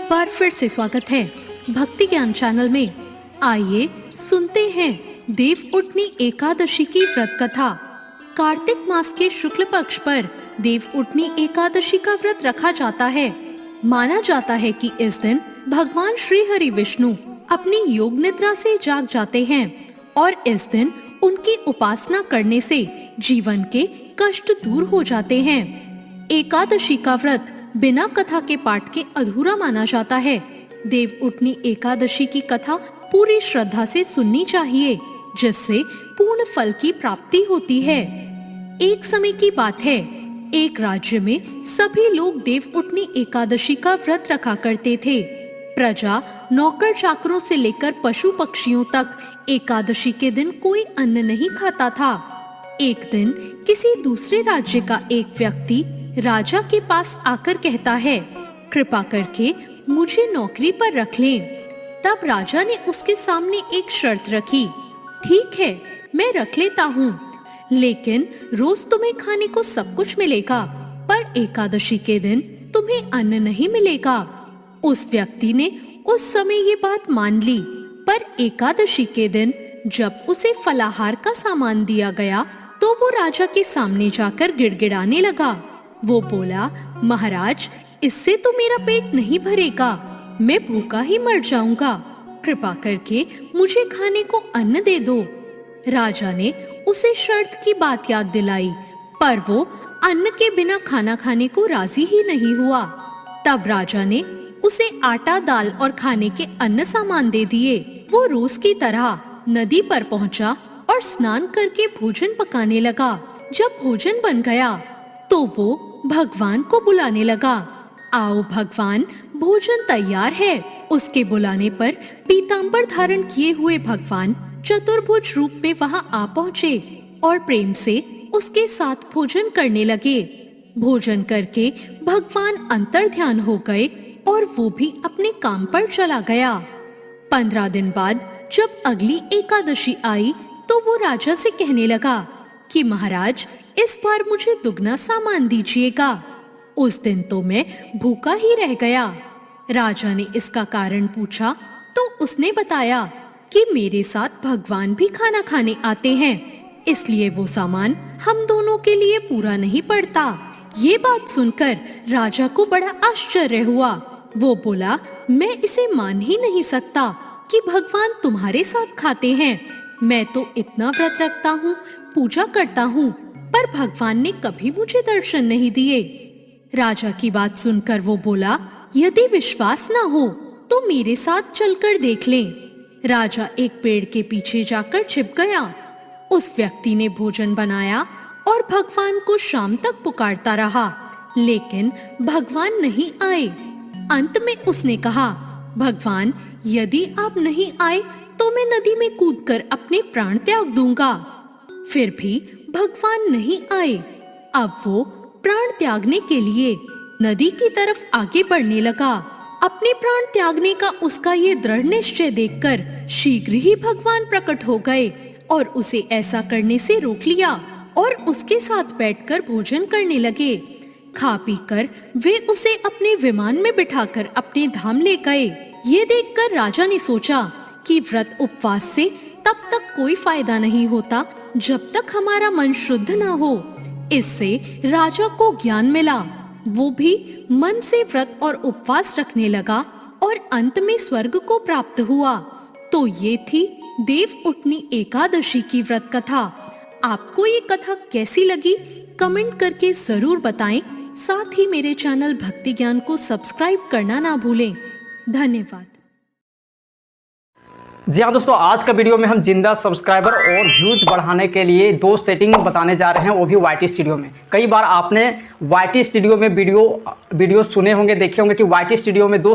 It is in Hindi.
एक बार फिर से स्वागत है भक्ति ज्ञान चैनल में। आइए सुनते हैं देव उठनी एकादशी की व्रत कथा। कार्तिक मास के शुक्ल पक्ष पर देव उठनी एकादशी का व्रत रखा जाता है। माना जाता है कि इस दिन भगवान श्री हरि विष्णु अपनी योग निद्रा से जाग जाते हैं और इस दिन उनकी उपासना करने से जीवन के कष्ट दूर हो जाते हैं। एकादशी का व्रत बिना कथा के पाठ के अधूरा माना जाता है। देव उठनी एकादशी की कथा पूरी श्रद्धा से सुननी चाहिए, जिससे पूर्ण फल की प्राप्ति होती है। एक समय की बात है, एक राज्य में सभी लोग देव उठनी एकादशी का व्रत रखा करते थे। प्रजा नौकर चाकरों से लेकर पशु पक्षियों तक एकादशी के दिन कोई अन्न नहीं खाता था। एक दिन किसी दूसरे राज्य का एक व्यक्ति राजा के पास आकर कहता है, कृपा करके मुझे नौकरी पर रख लें। तब राजा ने उसके सामने एक शर्त रखी, ठीक है मैं रख लेता हूँ, लेकिन रोज तुम्हें खाने को सब कुछ मिलेगा, पर एकादशी के दिन तुम्हें अन्न नहीं मिलेगा। उस व्यक्ति ने उस समय ये बात मान ली, पर एकादशी के दिन जब उसे फलाहार का सामान दिया गया तो वो राजा के सामने जाकर गिड़गिड़ाने लगा। वो बोला, महाराज इससे तो मेरा पेट नहीं भरेगा, मैं भूखा ही मर जाऊंगा, कृपा करके मुझे खाने को अन्न दे दो। राजा ने उसे शर्त की बात याद दिलाई, पर वो अन्न के बिना खाना खाने को राजी ही नहीं हुआ। तब राजा ने उसे आटा, दाल और खाने के अन्य सामान दे दिए। वो रोज की तरह नदी पर पहुंचा और स्नान करके भोजन पकाने लगा। जब भोजन बन गया तो वो भगवान को बुलाने लगा, आओ भगवान भोजन तैयार है। उसके बुलाने पर पीतांबर धारण किए हुए भगवान चतुर्भुज रूप में वहां आ पहुँचे और प्रेम से उसके साथ भोजन करने लगे। भोजन करके भगवान अंतर ध्यान हो गए और वो भी अपने काम पर चला गया। 15 दिन बाद जब अगली एकादशी आई तो वो राजा से कहने लगा कि महाराज इस बार मुझे दुगना सामान दीजिएगा। उस दिन तो मैं भूखा ही रह गया। राजा ने इसका कारण पूछा तो उसने बताया कि मेरे साथ भगवान भी खाना खाने आते हैं, इसलिए वो सामान हम दोनों के लिए पूरा नहीं पड़ता। ये बात सुनकर राजा को बड़ा आश्चर्य हुआ। वो बोला, मैं इसे मान ही नहीं सकता कि भगवान तुम्हारे साथ खाते हैं। मैं तो इतना व्रत रखता हूँ, पूजा करता हूँ, पर भगवान ने कभी मुझे दर्शन नहीं दिए। राजा की बात सुनकर वो बोला, यदि विश्वास ना हो तो मेरे साथ चलकर देख लें। राजा एक पेड़ के पीछे जाकर छिप गया। उस व्यक्ति ने भोजन बनाया और भगवान को शाम तक पुकारता रहा, लेकिन भगवान नहीं आए। अंत में उसने कहा, भगवान यदि आप नहीं आए तो मैं नदी में कूदकर अपने प्राण त्याग दूंगा। फिर भी भगवान नहीं आए। अब वो प्राण त्यागने के लिए नदी की तरफ आगे बढ़ने लगा। अपने प्राण त्यागने का उसका ये दृढ़ निश्चय देखकर शीघ्र ही भगवान प्रकट हो गए और उसे ऐसा करने से रोक लिया और उसके साथ बैठकर भोजन करने लगे। खा पी कर वे उसे अपने विमान में बिठाकर अपने धाम ले गए। ये देखकर राजा ने सोचा कि व्रत उपवास से तब तक कोई फायदा नहीं होता जब तक हमारा मन शुद्ध ना हो। इससे राजा को ज्ञान मिला। वो भी मन से व्रत और उपवास रखने लगा और अंत में स्वर्ग को प्राप्त हुआ। तो ये थी देव उठनी एकादशी की व्रत कथा। आपको ये कथा कैसी लगी कमेंट करके जरूर बताएं। साथ ही मेरे चैनल भक्ति ज्ञान को सब्सक्राइब करना ना भूलें। धन्यवाद। जी हाँ दोस्तों, आज का वीडियो में हम जिंदा सब्सक्राइबर और व्यूज बढ़ाने के लिए 2 सेटिंग बताने जा रहे हैं, वो भी YT स्टूडियो में। कई बार आपने YT स्टूडियो में वीडियो सुने होंगे, देखे होंगे कि YT स्टूडियो में 2